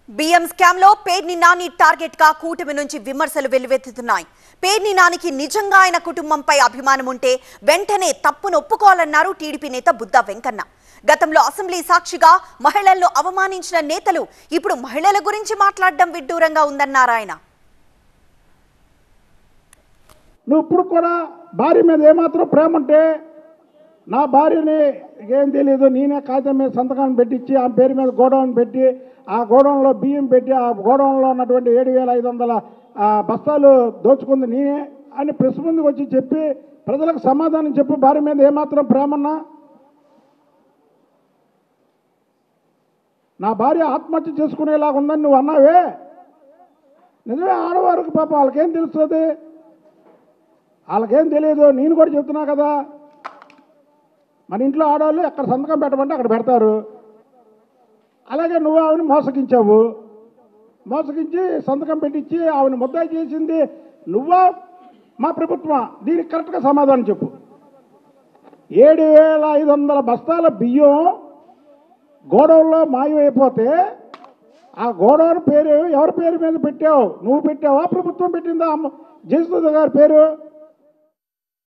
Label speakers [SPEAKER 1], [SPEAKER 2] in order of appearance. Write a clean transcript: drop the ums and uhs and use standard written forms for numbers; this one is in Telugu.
[SPEAKER 1] బియ్యం స్కామ్ లో పేర్ని నాని టార్గెట్ గా కూటమి నుంచి విమర్శలు వెల్లువెత్తుతున్నాయి. పేర్ని నానికి నిజంగా ఆయన కుటుంబంపై అభిమానం ఉంటే వెంటనే తప్పును ఒప్పుకోవాలన్నారు టీడీపీ నేత బుద్దా వెంకన్న. గతంలో అసెంబ్లీ సాక్షిగా మహిళలను అవమానించిన నేతలు ఇప్పుడు మహిళల గురించి మాట్లాడడం విడ్డూరంగా ఉందన్నారు ఆయన.
[SPEAKER 2] నువ్వు ఇప్పుడు కూడా భార్య మీద ఏమాత్రం ప్రేమ ఉంటే నా భార్యని ఏం తెలియదు నేనే కాగితం మీద సంతకాన్ని పెట్టించి ఆ పేరు మీద గోడౌన్ పెట్టి ఆ గోడౌన్లో బియ్యం పెట్టి ఆ గోడౌన్లో ఉన్నటువంటి 7,500 బస్తాలు దోచుకుంది నేనే అని ప్రెస్ ముందుకు వచ్చి చెప్పి ప్రజలకు సమాధానం చెప్పు. భార్య మీద ఏమాత్రం ప్రేమన్నా నా భార్య ఆత్మహత్య చేసుకునేలాగా ఉందని నువ్వు అన్నావే, నిజమే. ఆడవారికి పాప వాళ్ళకేం తెలుస్తుంది, వాళ్ళకేం తెలియదు. నేను కూడా చెప్తున్నా కదా, మన ఇంట్లో ఆడవాళ్ళు ఎక్కడ సంతకం పెట్టమంటే అక్కడ పెడతారు. అలాగే నువ్వు ఆవిని మోసగించావు, మోసగించి సంతకం పెట్టించి ఆవిని ముద్దాయి చేసింది నువ్వా మా ప్రభుత్వమా? దీనికి కరెక్ట్గా సమాధానం చెప్పు. 7,500 బస్తాల బియ్యం గోడౌన్లో మాయమైపోతే ఆ గోడౌన్ పేరు ఎవరి పేరు మీద పెట్టావు? నువ్వు పెట్టావా ప్రభుత్వం పెట్టిందా? జయసుధ గారి పేరు